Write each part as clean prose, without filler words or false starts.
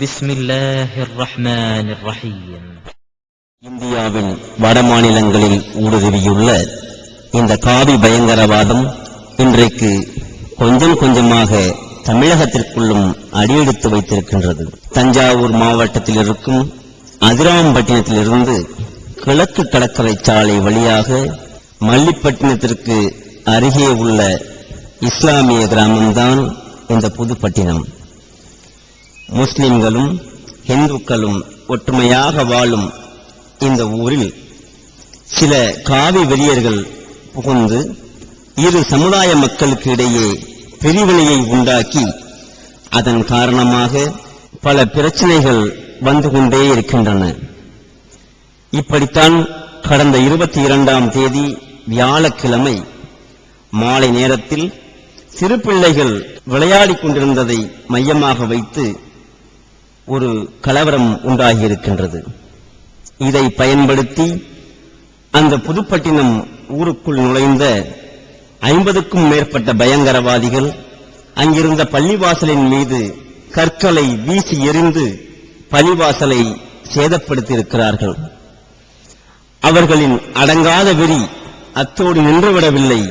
பிஸ்மில்லாஹிர் ரஹ்மானிர் ரஹீம். இந்தியாவின் வடமாநிலங்களில் ஊடுருவியுள்ள இந்த காவி பயங்கரவாதம் இன்றைக்கு கொஞ்சம் கொஞ்சமாக தமிழகத்திற்குள்ளும் அடியெடுத்து வைத்திருக்கின்றது. தஞ்சாவூர் மாவட்டத்தில் இருக்கும் அதிராம்பட்டினத்திலிருந்து கிழக்கு கடற்கரை சாலை வழியாக மல்லிப்பட்டினத்திற்கு அருகே உள்ள இஸ்லாமிய கிராமம்தான் இந்த புதுப்பட்டினம். முஸ்லிம்களும் இந்துக்களும் ஒற்றுமையாக வாழும் இந்த ஊரில் சில காவி வெறியர்கள் புகுந்து இரு சமுதாய மக்களுக்கு இடையே பிரிவினையை உண்டாக்கி அதன் காரணமாக பல பிரச்சனைகள் வந்து கொண்டே இருக்கின்றன. இப்படித்தான் கடந்த 22ஆம் தேதி வியாழக்கிழமை மாலை நேரத்தில் சிறு பிள்ளைகள் விளையாடிக் கொண்டிருந்ததை மையமாக வைத்து ஒரு கலவரம் உண்டாகியிருக்கின்றது. இதை பயன்படுத்தி அந்த புதுப்பட்டினம் ஊருக்குள் நுழைந்த 50க்கும் மேற்பட்ட பயங்கரவாதிகள் அங்கிருந்த பள்ளிவாசலின் மீது கற்களை வீசி எறிந்து பள்ளிவாசலை சேதப்படுத்தியிருக்கிறார்கள். அவர்களின் அடங்காத வெறி அத்தோடு நின்றுவிடவில்லை,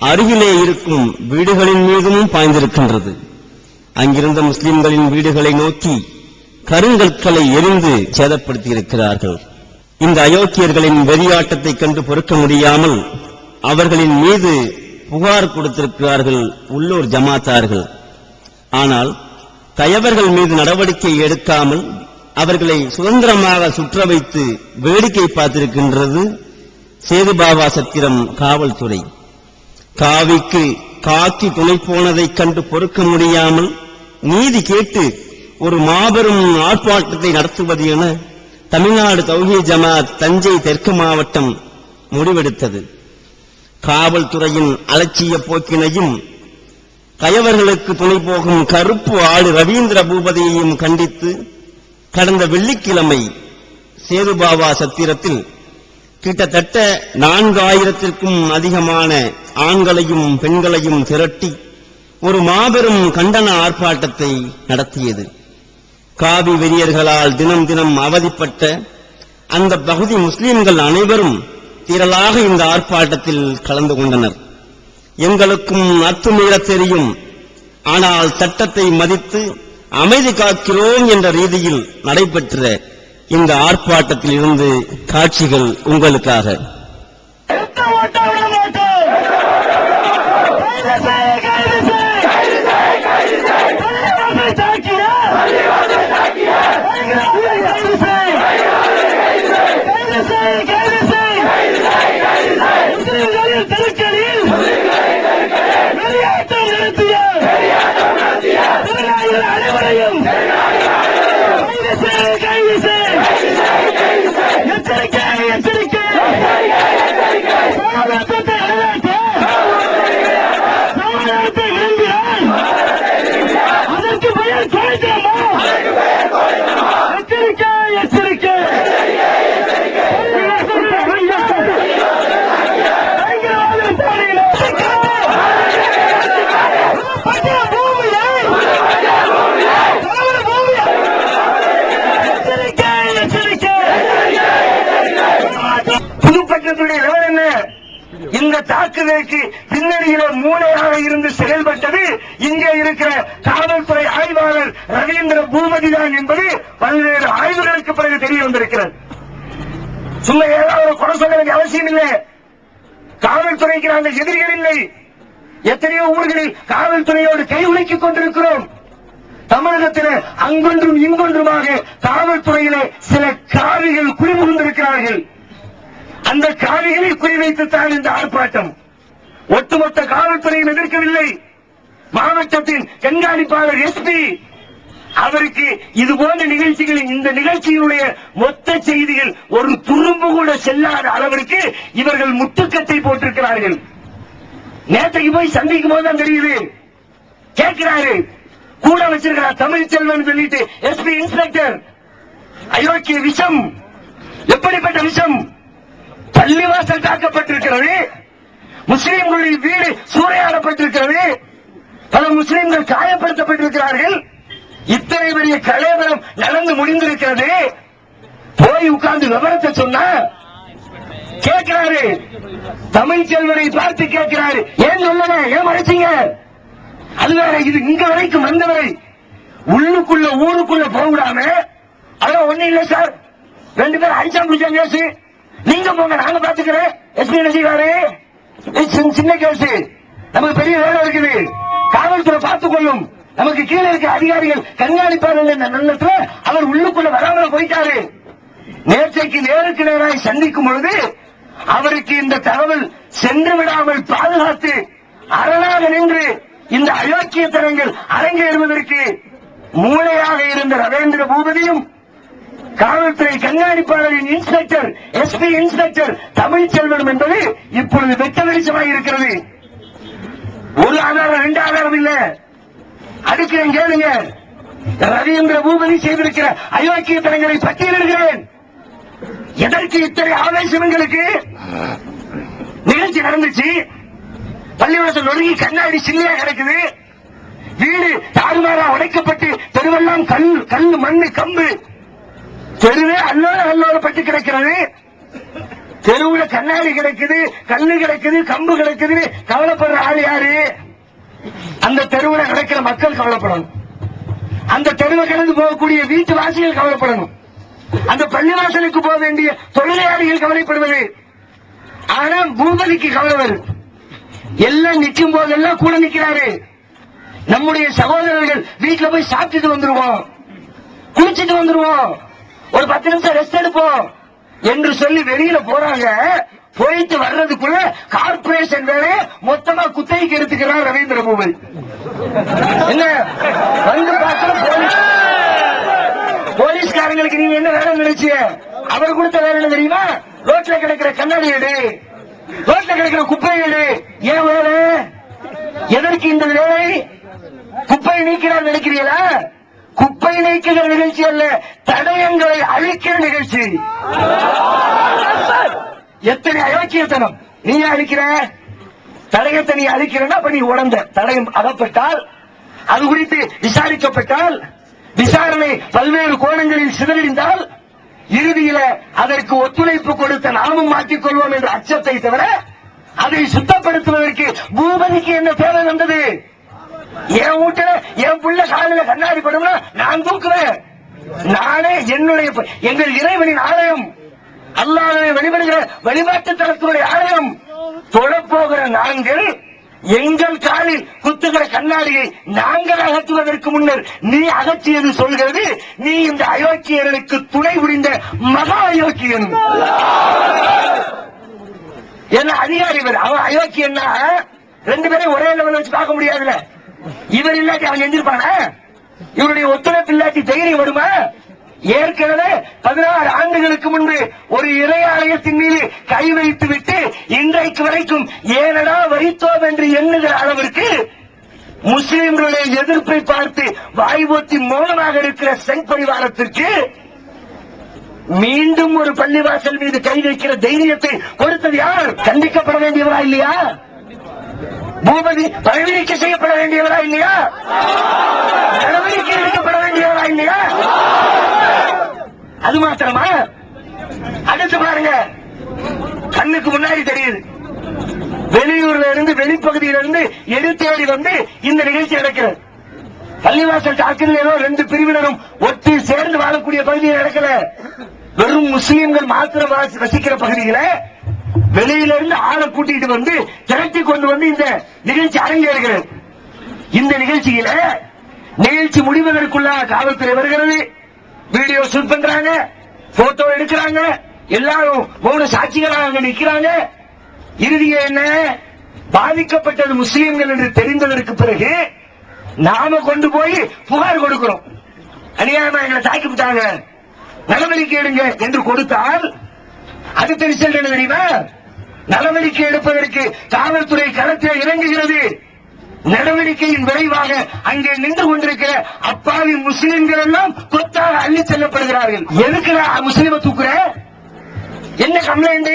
அருகிலே இருக்கும் வீடுகளின் மீதும் பாய்ந்திருக்கின்றது. அங்கிருந்த முஸ்லிம்களின் வீடுகளை நோக்கி கருங்கற்களை எரிந்து சேதப்படுத்தியிருக்கிறார்கள். இந்த அயோக்கியர்களின் வெறியாட்டத்தை கண்டு பொறுக்க முடியாமல் அவர்களின் மீது புகார் கொடுத்திருக்கிறார்கள் உள்ளூர் ஜமாத்தார்கள். ஆனால் கயவர்கள் மீது நடவடிக்கை எடுக்காமல் அவர்களை சுதந்திரமாக சுற்ற வைத்து வேடிக்கை பார்த்திருக்கின்றது சேதுபாவா சத்திரம் காவல்துறை. காவிக்கு காக்கி துணை போனதைக் கண்டு பொறுக்க முடியாமல் நீதி கேட்டு ஒரு மாபெரும் ஆர்ப்பாட்டத்தை நடத்துவது என தமிழ்நாடு தௌஹீத் ஜமாத் தஞ்சை தெற்கு மாவட்டம் முடிவெடுத்தது. காவல்துறையின் அலட்சிய போக்கினையும் கயவர்களுக்கு துணை போகும் கருப்பு ஆடு ரவீந்திர பூபதியையும் கண்டித்து கடந்த வெள்ளிக்கிழமை சேதுபாவா சத்திரத்தில் கிட்டத்தட்ட 4000த்திற்கும் அதிகமான ஆண்களையும் பெண்களையும் திரட்டி ஒரு மாபெரும் கண்டன ஆர்ப்பாட்டத்தை நடத்தியது. காவி வெறியர்களால் தினம் தினம் அவதிப்பட்ட அந்த பகுதி முஸ்லிம்கள் அனைவரும் திரளாக இந்த ஆர்ப்பாட்டத்தில் கலந்து கொண்டனர். எங்களுக்கும் அத்துமீற தெரியும், ஆனால் சட்டத்தை மதித்து அமைதி காக்கிறோம் என்ற ரீதியில் நடைபெற்ற இந்த ஆர்ப்பாட்டத்தில் இருந்து காட்சிகள் உங்களுக்காக. இந்த தாக்குதலுக்கு பின்னணியில மூளையாக இருந்து செயல்பட்டது இங்கே இருக்கிற காவல்துறை ஆய்வாளர் ரவீந்திர பூபதி தான் என்பது பல்வேறு ஆய்வுகளுக்கு பிறகு தெரிய வந்திருக்கிறது. சும்மா ஏதாவது குறை சொல்ல வேண்டிய அவசியம் இல்லை. காவல்துறைக்கு நாங்கள் எதிரிகள் இல்லை. எத்தனையோ ஊர்களில் காவல்துறையோடு கை உழைக்கிக் கொண்டிருக்கிறோம். தமிழகத்தில் அங்கொன்றும் இங்கொன்றுமாக காவல்துறையிலே சில காவிகள் குடிபுகுந்திருக்கிறார்கள். அந்த காவிகளை குறிவைத்துத்தான் இந்த ஆர்ப்பாட்டம். ஒட்டுமொத்த காவல்துறையும் எதிர்க்கவில்லை. மாவட்டத்தின் கண்காணிப்பாளர் எஸ்பி அவருக்கு இது போன்ற நிகழ்ச்சிகளில் இந்த நிகழ்ச்சியினுடைய மொத்த செய்திகள் ஒரு துரும்பு கூட செல்லாத அளவிற்கு இவர்கள் முட்டுக்கட்டை போட்டிருக்கிறார்கள். நேற்றைக்கு போய் சந்திக்கும் போதுதான் தெரியுது. கேட்கிறாரு, கூட வச்சிருக்கிறார் தமிழ்ச்செல்வன் சொல்லிட்டு எஸ்பி இன்ஸ்பெக்டர். அயோக்கிய விஷம், எப்படிப்பட்ட விஷம்! பள்ளிவாசல் தாக்கப்பட்டிருக்கிறது, முஸ்லிம்களுடைய வீடு சூறையாடப்பட்டிருக்கிறது, பல முஸ்லிம்கள் காயப்படுத்தப்பட்டிருக்கிறார்கள். இத்தனை பெரிய கலேவரம் நடந்து முடிந்திருக்கிறது. போய் உட்கார்ந்து விவரத்தை சொன்னா கேட்கிறாரு, தமிழ் செல்வரை பார்த்து கேட்கிறாரு, ஏன் சொல்லல, ஏன் மறைச்சீங்க? அது வேற, இது இங்க வரைக்கும் வந்தவரை உள்ளுக்குள்ள ஊருக்குள்ள போடாம, அதான் ஒண்ணு இல்ல சார், 2 பேரும் அடிச்சா முடிச்சா கேஸ், நீங்க போங்க நாங்க பாத்துக்கிறேன். எஸ்பி என்ன செய்வாரு, சின்ன கேஸ், நமக்கு பெரிய வேலை இருக்குது, காவல்துறை பார்த்துக் கொள்ளும், நமக்கு கீழே இருக்க அதிகாரிகள் கண்காணிப்பார்கள் என்ற நல்லத்துல அவர் உள்ளுக்குள்ள வராமல் போயிட்டாரு. நேற்றைக்கு நேருக்கு நேராக சந்திக்கும் பொழுது அவருக்கு இந்த தகவல் சென்று விடாமல் பாதுகாத்து அரணாக நின்று இந்த அயோக்கியத்தனங்கள் அரங்கேறுவதற்கு மூளையாக இருந்த ரவீந்திர பூபதியும் காவல்துறை கண்காணிப்பாளரின் இன்ஸ்பெக்டர் எஸ்பி இன்ஸ்பெக்டர் தமிழ் செல்வனும் என்பது இப்பொழுது வெட்ட வெளிச்சமாக இருக்கிறது. ஒரு ஆதாரம் 2 ஆதாரம் இல்ல, அடுக்கிறேன் கேளுங்க. ரவீந்திர பூபதி செய்திருக்கிற அயோக்கியத்தனங்களை பட்டியலிடுகிறேன். எதற்கு இத்தனை ஆவேசம்? எங்களுக்கு நிகழ்ச்சி நடந்துச்சு, பள்ளிவாசல் நொறுங்கி கண்ணாடி சில்லையா கிடக்குது, வீடு தாறுமாறா உடைக்கப்பட்டு தெருவெல்லாம் கல் மண்ணு கம்பு, தெருவே அல்லோல பட்டு கிடக்கிறது, தெருவுல கண்ணாடி கிடக்குது, கல்லு கிடக்குது, கம்பு கிடக்குது. கவலைப்படுற ஆள் யாரு? அந்த தெருவுல நடக்கிற மக்கள் கவலைப்படணும், அந்த தெருவை கடந்து போகக்கூடிய வீட்டு வாசிகள் கவலைப்படணும், அந்த பள்ளிவாசலுக்கு போக வேண்டிய தொழிலாளிகள் கவலைப்படுவது. ஆனா பூபதிக்கு கவலை வரும். எல்லாம் நிற்கும் போதெல்லாம் கூட நிற்கிறாரு. நம்முடைய சகோதரர்கள் வீட்டுல போய் சாப்பிட்டுட்டு வந்துருவோம், குளிச்சுட்டு வந்துருவோம், ஒரு 10 நிமிஷம் ரெஸ்ட் எடுப்போம் என்று சொல்லி வெளியில போறாங்க. போயிட்டு வர்றதுக்குள்ள கார்பரேஷன் வேலையை மொத்தமா குத்தகைக்கு எடுத்துக்கிறார் ரவீந்திர பூபதி. என்ன வந்து பார்க்கிற போலீஸ்காரங்களுக்கு நீங்க என்ன வேலை நினைச்சு? அவர் கொடுத்த வேலை என்ன தெரியுமா? ரோட்ல கிடைக்கிற கண்ணாடி எடு, ரோட்ல கிடைக்கிற குப்பை எடு. ஏன் வேலை? எதற்கு இந்த வேலை? குப்பை நீக்கிறார் நினைக்கிறீங்களா? குப்பை நீக்குகிற நிகழ்ச்சி அல்ல, தடயங்களை அழிக்கிற நிகழ்ச்சி. எத்தனை அயோக்கியத்தனம்! நீ அழிக்கிற தடயத்தை, நீ அழிக்கிறன்னா அப்ப நீ உடந்த தடயம் அகப்பட்டால், அது குறித்து விசாரிக்கப்பட்டால், விசாரணை பல்வேறு கோணங்களில் சிதறடிந்தால், இறுதியில அதற்கு ஒத்துழைப்பு கொடுத்த நாமும் மாற்றிக் கொள்வோம் என்ற அச்சத்தை தவிர அதை சுத்தப்படுத்துவதற்கு பூபதிக்கு என்ன தேவை வந்தது? என் வீட்டுல என் புள்ள காலில கண்ணாடி படும்னா நான் தூக்குவேன். நானே என்னுடைய எங்கள் இறைவனின் ஆலயம், அல்லாஹ்வை வழிபடுகிற வழிபாட்டு தலத்தினுடைய ஆலயம், தொழப்போகிற நாங்கள் எங்கள் காலில் குத்துகிற கண்ணாடியை நாங்கள் அகற்றுவதற்கு முன்னர் நீ அகற்றியது சொல்கிறது நீ இந்த அயோக்கியர்களுக்கு துணை புரிந்த மகா அயோக்கியன். என்ன அதிகாரி அவன் அயோக்கியன்னா 2 பேரையும் ஒரே லெவலில் வச்சு பார்க்க முடியாதுல்ல. இவர் இல்லாட்டி அவன் செஞ்சிருப்பானா? இவருடைய ஒத்துழைப்பு இல்லாட்டி தைரியம் வருமா? ஏற்கனவே 16 ஆண்டுகளுக்கு முன்பு ஒரு இறை ஆலயத்தின் மீது கை வைத்து விட்டு இன்றைக்கு வரைக்கும் ஏனடா வைத்தோம் என்று எண்ணுகிற அளவிற்கு முஸ்லிம்களுடைய எதிர்ப்பை பார்த்து வாய்போத்தி மௌனமாக இருக்கிற செங் பரிவாரத்திற்கு மீண்டும் ஒரு பள்ளிவாசல் மீது கை வைக்கிற தைரியத்தை கொடுத்தது யார்? கண்டிக்கப்பட வேண்டியவரா இல்லையா? பூபதி பதவிநீக்க செய்யப்பட வேண்டியவரா இல்லையா? நடவடிக்கை எடுக்கப்பட வேண்டியவரா இல்லையா? அது மாத்திரமா? அடுத்து பாருங்க, கண்ணுக்கு முன்னாடி தெரியுது, வெளியூர்ல இருந்து வெளிப்பகுதியில இருந்து எடுத்தேடி வந்து இந்த நிகழ்ச்சி நடக்கிறது. பள்ளிவாசல் தாக்குதல் ஏதோ 2 பிரிவினரும் ஒட்டி சேர்ந்து வாழக்கூடிய பகுதியில் நடக்கல, வெறும் முஸ்லீம்கள் மாத்திரம் வசிக்கிற பகுதியில வெளியிலிருந்து ஆளை கூட்டிட்டு வந்து திரட்டி கொண்டு வந்து இந்த நிகழ்ச்சி அரங்கேறுகிறது. இந்த நிகழ்ச்சியில நிகழ்ச்சி முடிவதற்குள்ள காவல்துறை வருகிறது, வீடியோ ஷூட் பண்றாங்க, போட்டோ எடுக்கிறாங்க, எல்லாரும் மௌன சாட்சிகளாக அங்க நிற்கிறாங்க. இறுதியே என்ன? பாதிக்கப்பட்டது முஸ்லீம்கள் என்று தெரிந்ததற்கு பிறகு நாம கொண்டு போய் புகார் கொடுக்கிறோம், அநியாயமா எங்களை தாக்கி விட்டாங்க, நடவடிக்கை எடுங்க என்று கொடுத்தால் அடுத்த ரிசல்ட் என்ன தெரியுமா? நடவடிக்கை எடுப்பதற்கு காவல்துறை களத்தில் இறங்குகிறது. நடவடிக்கையின் விளைவாக அங்கே நின்று கொண்டிருக்கிற அப்பாவி முஸ்லிம்கள் எல்லாம் கொத்தாக அள்ளி செல்லப்படுகிறார்கள். எதுக்கு முஸ்லிமை தூக்குற? என்ன கம்ப்ளைண்ட்?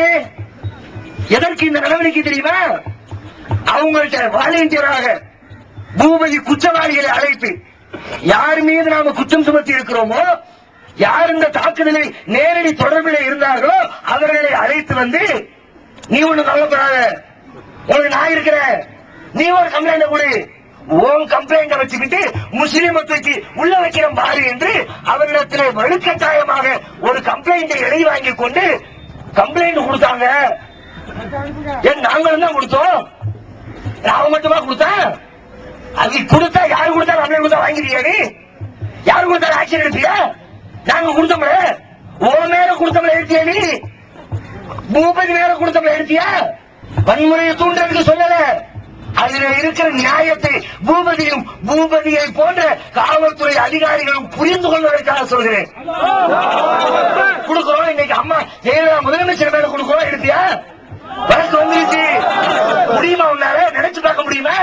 எதற்கு இந்த நடவடிக்கை தெரியுமா? அவங்கள்ட்ட வாலண்டியராக பூபதி குற்றவாளிகளை அழைத்து யார் மீது நாம குற்றம் சுமத்தி இருக்கிறோமோ, யார் இந்த தாக்குதலில் நேரடி தொடர்பில் இருந்தார்களோ அவர்களை அழைத்து வந்து, நீ ஒண்ணு கவலைப்படாத, உனக்கு நான் இருக்கிறேன், நீ ஒரு கம்ப்ளைண்ட் கொடு, உன் கம்ப்ளைண்ட வச்சுக்கிட்டு முஸ்லீமை தூக்கி உள்ள வைக்கிறோம் பாரு என்று அவரிடத்தில் வலுக்கட்டாயமாக ஒரு கம்ப்ளைண்டை எழுதி வாங்கி கொண்டு கம்ப்ளைண்ட் கொடுத்தாங்க. நாங்களும் தான் கொடுத்தோம், அவன் மட்டுமா கொடுத்தான்? அது கொடுத்தா யாரு கொடுத்தா கம்ப்ளைண்ட் கொடுத்தா வாங்கிருக்கியா? நீ யாரு கொடுத்தா ஆக்ஷன் எடுப்பியா? நாங்க கொடுத்தோம்ல, ஓ மேல கொடுத்தோம்ல எடுத்தியா? நீ பூபதி மேல கொடுத்தோம்ல எடுத்தியா? வன்முறையை தூண்டுறதுக்கு சொல்லல, அதுல இருக்கிற நியாயத்தை பூபதியும் பூபதியை போன்ற காவல்துறை அதிகாரிகளும் புரிந்து கொள்வதற்காக சொல்கிறேன். கொடுக்கிறோம், இன்னைக்கு அம்மா ஜெயலலிதா முதலமைச்சர் மேல கொடுக்கிறோம், எடுத்தியா? வழக்கு வந்துருச்சு, முடியுமா? உன்னால நினைச்சு பார்க்க முடியுமா?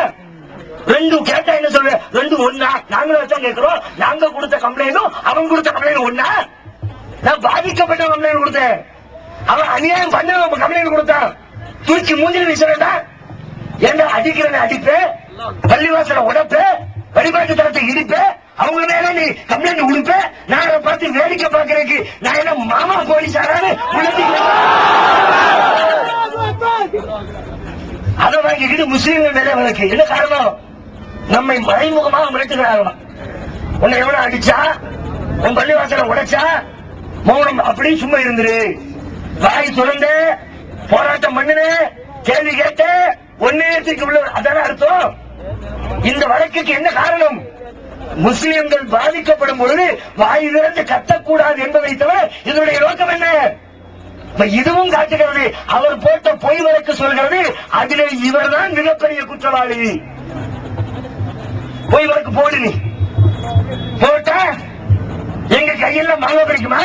ரெண்டும் கேட்டா என்ன சொல்ற? ரெண்டு ஒன்னா? நாங்களும் வச்சா கேட்கிறோம், நாங்க கொடுத்த கம்ப்ளைண்டும் அவன் கொடுத்த கம்ப்ளைண்ட் ஒன்னா? நான் பாதிக்கப்பட்ட கம்ப்ளைண்ட் கொடுத்தேன், அவன் அநியாயம் பண்ண கம்ப்ளைண்ட் கொடுத்தான், தூக்கி மூஞ்சில் வீசுறா. என்ன அடிக்கிறேன்னு அடிப்ப, பள்ளிவாசல உடப்ப, வழிபாட்டு தரத்தை இடிப்ப, அவங்க மேல நீ கம்ப்ளைண்ட் கொடுப்ப, நான் அதை பார்த்து வேடிக்கை பார்க்கறதுக்கு நான் என்ன மாமா போலீஸாரான்னு அதை வாங்கிக்கிட்டு முஸ்லீம்கள் மேல வழக்கு. என்ன காரணம்? நம்மை மறைமுகமாக மிரட்டுகிறார்கள். உன்னை எவ்வளவு அடிச்சா, உன் பள்ளிவாசல உடைச்சா, மௌனம் அப்படி சும்மா இருந்துரு, வாய் திறந்து போராட்டம் பண்ணுன, கேள்வி கேட்ட ஒன்னேயத்துக்கு உள்ள, அதான அர்த்தம். இந்த வழக்குக்கு என்ன காரணம்? முஸ்லிம்கள் பாதிக்கப்படும் பொழுது வாய் திறந்து கத்தக்கூடாது என்பதை தவிர இதனுடைய நோக்கம் என்ன? இதுவும் காட்டுகிறது. அவர் போட்ட பொய் வழக்கு சொல்கிறது அதிலே இவர் தான் மிகப்பெரிய குற்றவாளி. பொய் வழக்கு போடு, நீ போட்ட எங்க கையில மாங்க கிடைக்குமா?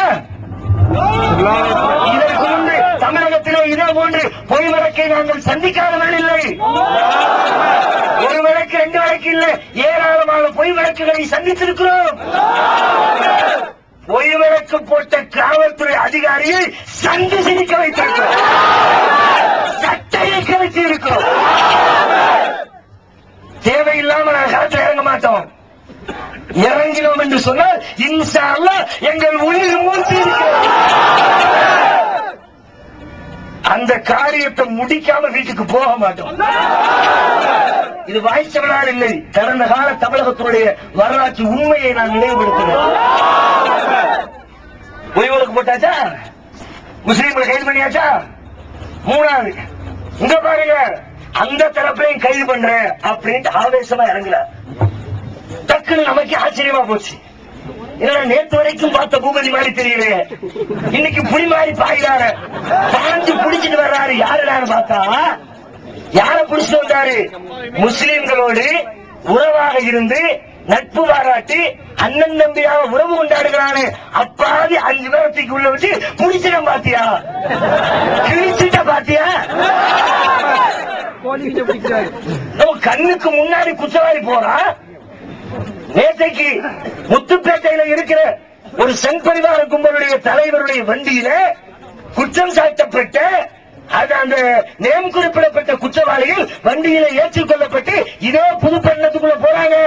இதற்கு முன்பு தமிழகத்திலே இதே போன்று பொய் வழக்கை நாங்கள் சந்திக்காதவர்கள் இல்லை. ஒரு வழக்கு, ரெண்டு வழக்கு இல்லை, ஏராளமான பொய் வழக்குகளை சந்தித்திருக்கிறோம். பொய் வழக்கு போட்ட காவல்துறை அதிகாரியை சந்தி சிரிக்க வைத்திருக்கிறோம், சட்டையை கழித்து இருக்கிறோம். தேவையில்லாம நாங்கள் களத்தில் இறங்க மாட்டோம். இறங்கினோம் என்று சொன்னால் இன்ஷா அல்லாஹ் எங்கள் உயிர் மூச்சு இருக்கிறது. அந்த காரியத்தை முடிக்காம வீட்டுக்கு போக மாட்டோம். இது வாய்ச்சவனால் இல்லை, கடந்த கால தமிழகத்தினுடைய வரலாற்று உண்மையை நான் நினைவுபடுத்துகிறேன். பொய்வழக்கு போட்டாச்சா, முஸ்லீம்களை கைது பண்ணியாச்சா? மூணாவது, இங்க பாருங்க, அந்த தரப்பையும் கைது பண்றேன் அப்படின்ட்டு ஆவேசமா இறங்கல. டக்குன்னு நமக்கு ஆச்சரியமா போச்சு. நேற்று வரைக்கும் பார்த்த பூபதி மாதிரி தெரியல, இன்னைக்கு புலி மாதிரி பாயிறாரு, பாஞ்சு புடிச்சிட்டு வர்றாரு. யாருடான்னு பார்த்தா, யார புடிச்சிட்டு வந்தாரு? முஸ்லிம்களோடு உறவாக இருந்து நட்பு பாராட்டி அண்ணன் தம்பியாக உறவு கொண்டாடுகிறானு அப்பாதி 5 பேரத்துக்கு உள்ள வச்சு புடிச்சிடம் பாத்தியா? கிழிச்சிட்ட பாத்தியா? நம்ம கண்ணுக்கு முன்னாடி குற்றவாளி போறான். நேற்றைக்கு முத்துப்பேட்டையில இருக்கிற ஒரு சங் பரிவார கும்பலுடைய தலைவருடைய வண்டியில குற்றம் சாட்டப்பட்ட அந்த நேம் குறிப்பிடப்பட்ட குற்றவாளிகள் வண்டியில ஏற்றுக் கொள்ளப்பட்டு இதே புதுப்பட்டினத்துக்குள்ள போறாங்க.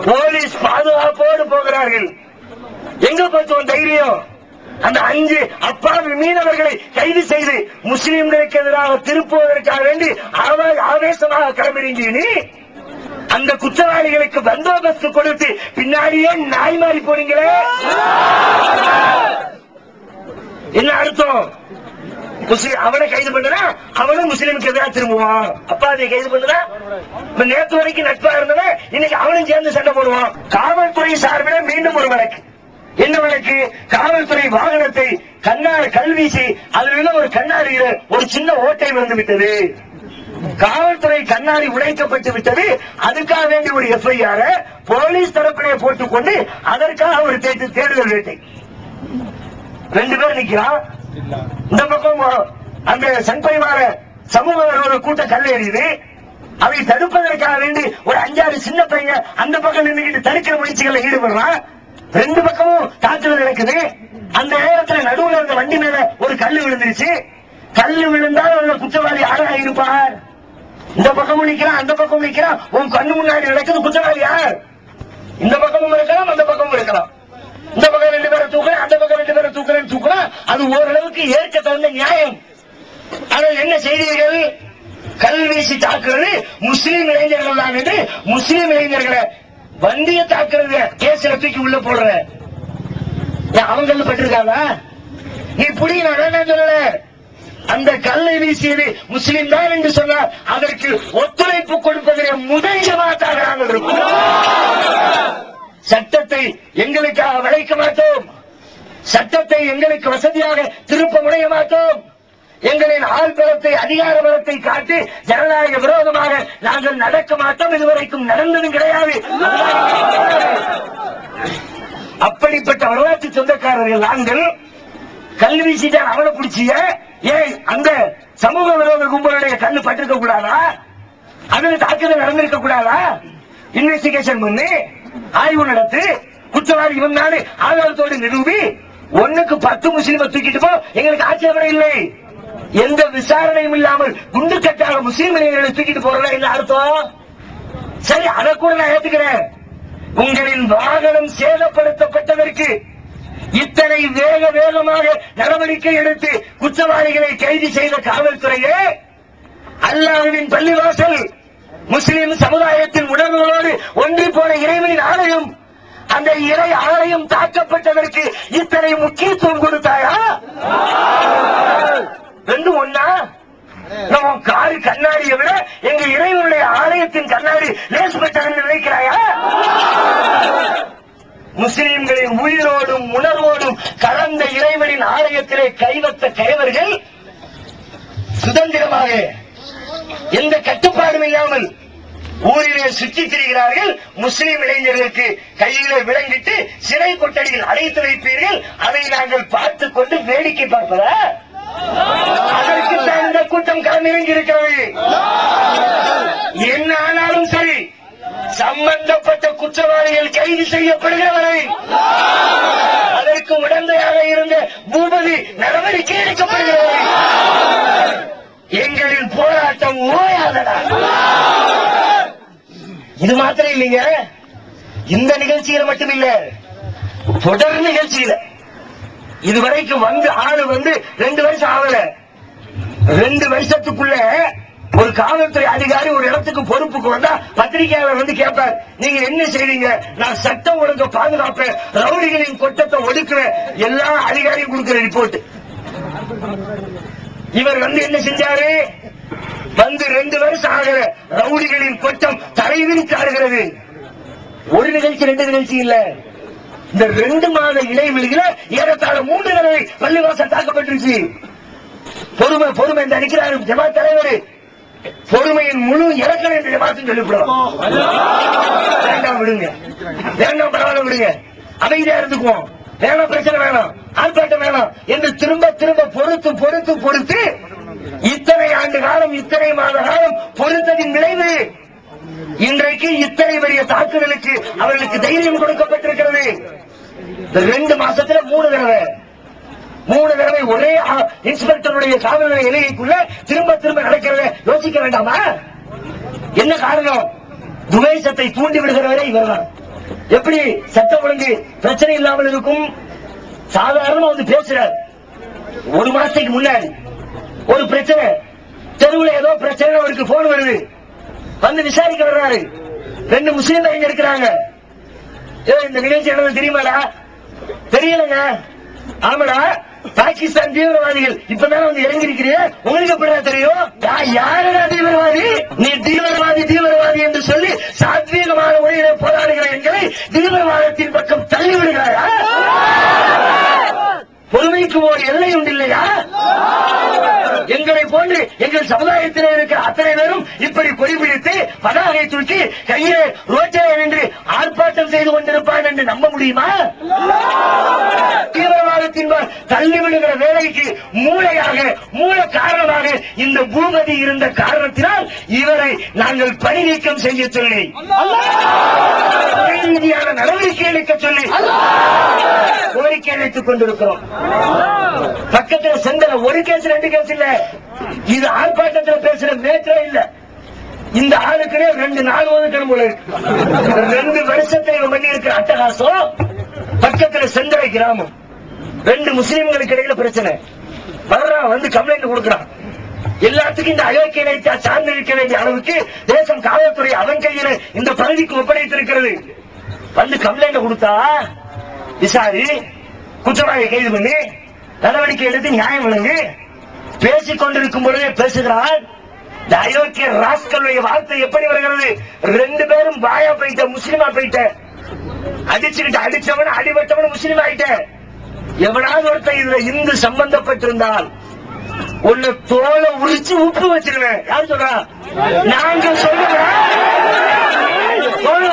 போலீஸ் பாதுகாப்போடு போகிறார்கள். எங்க பார்த்தோம் தைரியம்? அந்த 5 அப்பாவி மீனவர்களை கைது செய்து முஸ்லிம்களுக்கு எதிராக திருப்புவதற்காக வேண்டி ஆவேசமாக கிளம்பிறீங்க. நீ அந்த குற்றவாளிகளுக்கு பந்தோபஸ்து கொடுத்து பின்னாடியே நாய் மாறி போனீங்களே, என்ன அர்த்தம்? அவனை கைது பண்ணா அவனும் முஸ்லீமுக்கு எதிராக திரும்புவான். அப்பா அதை கைது பண்ணா நேற்று வரைக்கும் நட்பா இருந்தவன் இன்னைக்கு அவனும் சேர்ந்து சண்டை போடுவான். காவல்துறை சார்பில் மீண்டும் ஒரு வழக்கு. என்ன வழக்கு? காவல்துறை வாகனத்தை கல் வீசி அதில் ஒரு கண்ணாடியில ஒரு சின்ன ஓட்டை வந்து விட்டது. காவல்துறை கண்ணாடி உடைக்கப்பட்டு விட்டது. அதுக்காக வேண்டி ஒரு எஃப்ஐஆர் போலீஸ் தரப்பிலே போட்டுக்கொண்டு அதற்காக ஒரு தேடுதல் வேட்டை. 2 பேர் நிக்கிறான். இந்த பக்கம் அந்த சண்பரிவார சமூக ஒரு கூட்டம் கல் எறியுது. அதை தடுப்பதற்காக வேண்டி ஒரு 5-6 சின்ன பையன் அந்த பக்கம் நின்றுகிட்டு தடுக்கிற முயற்சிகளில் ஈடுபடுறான். 2 பக்கமும் தாக்குதல் நடக்குது. அந்த நேரத்தில் நடுவில் இருந்த வண்டி மேல ஒரு கல்லு விழுந்துருச்சு. கல்லு விழுந்தால் உள்ள குற்றவாளி யாராக இருப்பார்? இந்த பக்கமும் நிக்கிறான், அந்த பக்கம் நிக்கிறான். உன் கண்ணு முன்னாடி நடக்குது, குற்றவாளி யார்? இந்த பக்கமும் இருக்கலாம், அந்த பக்கமும் இருக்கலாம். இந்த பக்கம் 2 பேரை தூக்குறேன், அந்த பக்கம் 2 பேரை தூக்குறேன்னு தூக்குறேன். அது ஓரளவுக்கு ஏற்க தகுந்த நியாயம். ஆனால் என்ன செய்தீர்கள்? கல் வீசி தாக்குறது முஸ்லீம் இளைஞர்கள் தான் என்று முஸ்லீம் இளைஞர்களை வண்டியை தாக்குறது கேஸ்ல தூக்கி உள்ள போடுற அவங்க பட்டிருக்காங்களா? நீ புடி, நான் சொல்லல. அந்த கல்லை வீசியது முஸ்லீம் தான் என்று சொன்னால் அதற்கு ஒத்துழைப்பு கொடுப்பதிலே முதல் ஜமாத்தாக நாங்கள் இருப்போம். சட்டத்தை எங்களுக்காக வளைக்க மாட்டோம். சட்டத்தை எங்களுக்கு வசதியாக திருப்ப முனைய மாட்டோம். எங்களின் ஆள் பலத்தை, அதிகார பலத்தை காட்டி ஜனநாயக விரோதமாக நாங்கள் நடக்க மாட்டோம். இதுவரைக்கும் நடந்ததும் கிடையாது. அப்படிப்பட்ட வரலாற்று சொந்தக்காரர்கள் நாங்கள். கல் வீசிட்டான் அவனை பிடிச்சிய ஏன் அந்த சமூக விரோத கும்பலுடைய கண்ணு பட்டிருக்க கூடாதா? அதுல தாக்குதல் நடந்திருக்க கூடாதா? இன்வெஸ்டிகேஷன் பண்ணி ஆய்வு நடத்தி குற்றவாளி இவன் நாடு ஆதாரத்தோடு நிரூபி 1க்கு 10 முஸ்லீமை தூக்கிட்டு போ. எங்களுக்கு ஆட்சேபனை இல்லை. எந்த விசாரணையும் இல்லாமல் குண்டு கட்டாக முஸ்லீம் இளைஞர்களை தூக்கிட்டு போறதா என்ன அர்த்தம்? சரி, அதை கூட நான் ஏத்துக்கிறேன். உங்களின் வாகனம் சேதப்படுத்தப்பட்டதற்கு இத்தனை வேகமாக நடவடிக்கை எடுத்து குற்றவாளிகளை கைது செய்த காவல்துறையே அல்லாஹ்வின் பள்ளிவாசல் முஸ்லிம் சமுதாயத்தின் உணர்வுகளோடு ஒன்றி போன இறைவனின் ஆலயம், அந்த இறை ஆலயம் தாக்கப்பட்டதற்கு இத்தனை முக்கியத்துவம் கொடுத்தாயா? ரெண்டும் ஒன்னா? நம்ம காரு கண்ணாடியை விட எங்க இறைவனுடைய ஆலயத்தின் கண்ணாடி லேசுப்பட்டது நினைக்கிறாயா? முஸ்லிம்களின் உயிரோடும் உணர்வோடும் கலந்த இறைவனின் ஆலயத்திலே கைவத்த கைவர்கள் சுதந்திரமாக எந்த கட்டுப்பாடும் இல்லாமல் ஊரிலே சுற்றி திரிகிறார்கள். முஸ்லிம் இளைஞர்களுக்கு கையிலே விளங்கிட்டு சிறை கொட்டடியில் அடைத்து வைப்பீர்கள். அதை நாங்கள் பார்த்துக் கொண்டு வேடிக்கை பார்ப்பதா? அதற்கு தான் இந்த கூட்டம் களமிறங்கி இருக்கிறது. என்ன ஆனாலும் சரி, சம்பந்தப்பட்ட குற்றவாளிகள் கைது செய்யப்படுகிறவரை அதற்கு உடந்தையாக இருந்த பூபதி நடவடிக்கை எடுக்கப்படுகிறது. எங்களின் போராட்டம் ஓயாதடா. இது மாத்திரம் இல்லைங்க, இந்த நிகழ்ச்சியில மட்டும் இல்ல, தொடர் நிகழ்ச்சியில இதுவரைக்கும் ஆளு 2 வருஷம் ஆகல. 2 வருஷத்துக்குள்ள ஒரு காவல்துறை அதிகாரி ஒரு இடத்துக்கு பொறுப்புக்கு வந்தா பத்திரிகையாளர் கேட்பார், நீங்க என்ன செய்வீங்க? நான் சட்டம் ஒழுங்க பாதுகாப்பேன், ரவுடிகளின் கொட்டத்தை ஒடுக்குவேன், எல்லா அதிகாரியும் கொடுக்கிற ரிப்போர்ட். இவர் என்ன செஞ்சாரு? 2 வருஷம் ஆகல, ரவுடிகளின் கொட்டம் தலைவிரித்து ஆடுகிறது. ஒரு நிகழ்ச்சி 2 நிகழ்ச்சி இல்ல, இந்த 2 மாத இடைவெளியில ஏறத்தாழ 3 தடவை பள்ளிவாசல் தாக்கப்பட்டிருச்சு. பொறுமை என்று நினைக்கிறாரு ஜமாத் தலைவர். பொறுமையின் முழு இலக்கணம் என்று ஜமாத் சொல்லிவிடும். வேண்டாம் விடுங்க, வேண்டாம் பரவாயில்ல விடுங்க, அமைதியா இருந்துக்குவோம், வேணாம் பிரச்சனை வேணாம், ஆர்ப்பாட்டம் வேணாம் என்று திரும்ப பொறுத்து இத்தனை ஆண்டு காலம், இத்தனை மாத காலம் பொறுத்ததின் விளைவு இன்றைக்கு இத்தனை பெரிய தாக்குதலுக்கு அவர்களுக்கு தைரியம் கொடுக்கப்பட்டிருக்கிறது. 2 மாசத்துல 3 தடவை ஒரே இன்ஸ்பெக்டருடைய காவல் நிலைய எல்லைக்குள்ள திரும்ப நடக்கிறத யோசிக்க வேண்டாமா? என்ன காரணம்? துவேஷத்தை தூண்டி விடுகிறவரே இவர்தான். எப்படி சட்டம் ஒழுங்கு பிரச்சனை இல்லாமல் இருக்கும்? சாதாரணமா பேசுறார். 1 மாசத்துக்கு முன்னாடி ஒரு பிரச்சனை, தெருவில் ஏதோ பிரச்சனை, அவருக்கு போன் வருது, விசாரிக்க வர்றாரு. 2 முஸ்லீம் இளைஞர் இருக்கிறாங்க. இந்த நிகழ்ச்சி என்ன தெரியுமாடா? தெரியலங்க. ஆமாடா, பாகிஸ்தான் தீவிரவாதிகள் இப்பதான் இறங்கி இருக்கிறீங்க, உங்களுக்கு எப்படிதான் தெரியும்? யாருடா தீவிரவாதி? நீ தீவிரவாதி என்று சொல்லி சாத்வீகமான முறையிலே போராடுகிற எங்களை தீவிரவாதத்தின் பக்கம் தள்ளிவிடுகிறாயா? பொறுமைக்கு ஒரு எல்லை உண்டு இல்லையா? எங்களை போன்று எங்கள் சமுதாயத்தில் இருக்கிற அத்தனை பேரும் இப்படி கொடிபிடித்து பதாகை தூக்கி கையிலே ரோட்டிலே நின்று ஆர்ப்பாட்டம் செய்து கொண்டிருப்பான் என்று நம்ப முடியுமா? தீவிரவாதத்தின் தள்ளிவிடுகிற வேலைக்கு மூல காரணமாக இந்த பூபதி இருந்த காரணத்தினால் இவரை நாங்கள் பணி நீக்கம் செய்ய சொல்லி, ரீதியான நடவடிக்கை எடுக்க சொல்லி கோரிக்கை அளித்துக் கொண்டிருக்கிறோம். பக்கத்தில் செந்தல 1 கேஸ் 2 கேஸ் இல்ல, இது ஆர்ப்பாட்டத்தில் பேசுற மேட்டரே இல்ல. இந்த ஆளுக்குனே 2 நாள் ஒதுக்கணும் போல இருக்கு. 2 வருஷத்தை பண்ணி இருக்கிற அட்டகாசம். பக்கத்துல செந்தரை கிராமம், 2 முஸ்லிம்களுக்கு இடையில பிரச்சனை. வர்றான், வந்து கம்ப்ளைண்ட் கொடுக்கிறான். எல்லாத்துக்கும் இந்த அயோக்கியனை சார்ந்து இருக்க வேண்டிய அளவுக்கு தேசம் காவல்துறை அவன் கையில இந்த பகுதிக்கு ஒப்படைத்திருக்கிறது. வந்து கம்ப்ளைண்ட் கொடுத்தா விசாரி, குற்றவாளியை கைது பண்ணி நடவடிக்கை எடுத்து நியாயம் வழங்கி பேசிக் கொண்டிருக்கும் பொழுதே பேசுகிறான். இந்த அயோக்கிய ராஸ்களுடைய வார்த்தை எப்படி வருகிறது? 2 பேரும் பாயா போயிட்ட, முஸ்லிமா போயிட்ட, அடிச்சுக்கிட்டு அடிச்சவன் அடிபட்டவன் முஸ்லிம் ஆயிட்ட. எவனாவது ஒருத்தன் இதுல இந்து சம்பந்தப்பட்டிருந்தால் உள்ள தோலை உரிச்சு உப்பு வச்சிருவேன். யாரு சொல்றா? நாங்க சொல்றோம். தோலை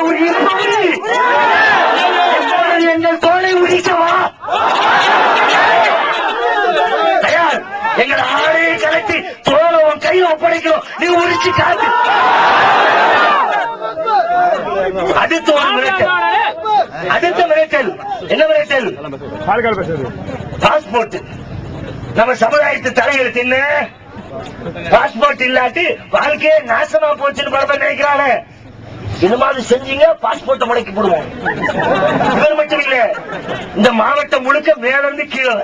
எங்கள் தோலை உரிக்கவா தயார்? எங்கள் ஆடையை கலட்டி தோலை உன் கையில ஒப்படைக்கிறோம், நீ உரிச்சு காத்து. அடுத்த ஒரு மிரட்டல். அடுத்த மிரட்டல் என்ன மிரட்டல்? பாஸ்போர்ட். நம்ம சமுதாயத்து தலைவர் என்ன பாஸ்போர்ட் இல்லாட்டி வாழ்க்கையே நாசமா போச்சுன்னு பரபர நினைக்கிறாங்க. இது மாதிரி செஞ்சீங்க, பாஸ்போர்ட்டை முடக்கி போடுவோம். இவர் மட்டும் இல்ல, இந்த மாவட்டம் முழுக்க மேல இருந்து கீழே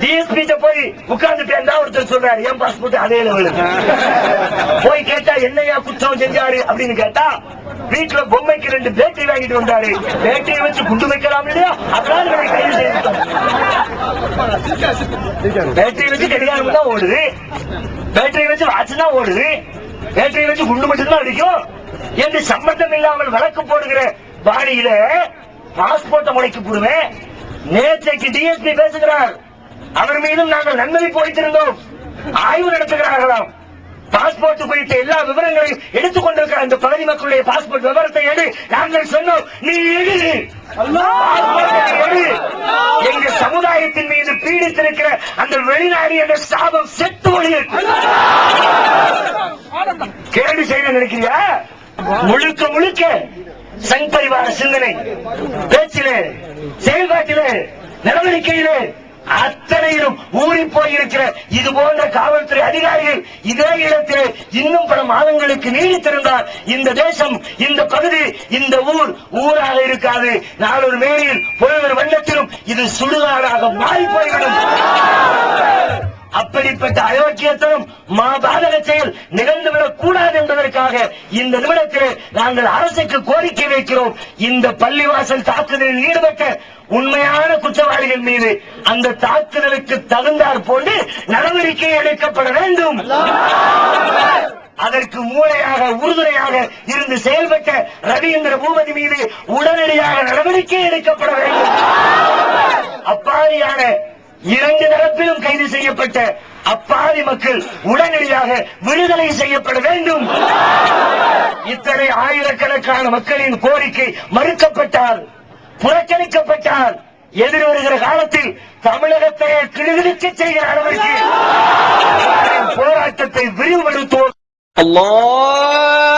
டிஎஸ்பி போய் உட்கார்ந்து பேண்டா ஒருத்தர் சொல்றாரு, என் பாஸ்போர்ட் அதே லெவலுக்கு. போய் கேட்டா என்னையா குற்றம் செஞ்சாரு அப்படின்னு கேட்டா, வீட்டுல பொம்மைக்கு 2 பேட்டரி வாங்கிட்டு வந்தாரு, பேட்டரியை வச்சு குண்டு வைக்கலாம் இல்லையா, அதனால கைது செய்துட்டோம். பேட்டரி வச்சு கடிகாரம் தான் ஓடுது, பேட்டரி வச்சு வாட்ச் தான் ஓடுது, பேட்டரி வச்சு குண்டு மட்டும்தான் அடிக்கும் என்று சம்பந்தம் இல்லாமல் வழக்கு போடுகிற பாணியில பாஸ்போர்ட்டை முடக்கி போடுவேன். நேற்றைக்கு டிஎஸ்பி பேசுகிறார், அவர் மீதும் நாங்கள் நன்மதி போய்த்திருந்தோம், ஆய்வு நடத்துகிறார்களாம். பாஸ்போர்ட் குறித்த எல்லா விவரங்களையும் எடுத்துக் கொண்டிருக்கிற அந்த பகுதி மக்களுடைய பாஸ்போர்ட் விவரத்தை எடு. நாங்கள் சொன்னோம், நீ எடு, எங்க சமுதாயத்தின் மீது பீடித்திருக்கிற அந்த வெளிநாடு என்ற சாபம் செத்து ஒழியிருக்கு. கேள்வி செய்ய நினைக்கிறியா? முழுக்க முழுக்க சங் பரிவார சிந்தனை, பேச்சிலே, செயல்பாட்டிலே, நடவடிக்கையிலே அத்தனையிலும் ஊறி போயிருக்கிற இது போன்ற காவல்துறை அதிகாரிகள் இதே இடத்திலே இன்னும் பல மாதங்களுக்கு நீடித்திருந்தால் இந்த தேசம், இந்த பகுதி, இந்த ஊர் ஊராக இருக்காது. நாளொரு மேரில் பொழுது வண்ணத்திலும் இது சுடுகாடாக மாறி போய்விடும். அப்படிப்பட்ட அயோக்கியத்தனம், மாபாதக செயல் நிகழ்ந்துவிடக் கூடாது என்பதற்காக இந்த நிமிடத்தில் நாங்கள் அரசுக்கு கோரிக்கை வைக்கிறோம். இந்த பள்ளிவாசல் தாக்குதலில் ஈடுபட்ட உண்மையான குற்றவாளிகள் மீது அந்த தாக்குதலுக்கு தகுந்தாற் போன்று நடவடிக்கை எடுக்கப்பட வேண்டும். அதற்கு மூளையாக உறுதுணையாக இருந்து செயல்பட்ட ரவீந்திர பூபதி மீது உடனடியாக நடவடிக்கை எடுக்கப்பட வேண்டும். அப்பாவியான 2 தரப்பிலும் கைது செய்யப்பட்ட அப்பாவி மக்கள் உடனடியாக விடுதலை செய்யப்பட வேண்டும். இத்தனை ஆயிரக்கணக்கான மக்களின் கோரிக்கை மறுக்கப்பட்டால், புறக்கணிக்கப்பட்டால், எதிர்வருகிற காலத்தில் தமிழகத்தை கிடுகிடுக்க செய்கிற அளவிற்கு போராட்டத்தை விரிவுபடுத்துவோம். அல்லாஹ்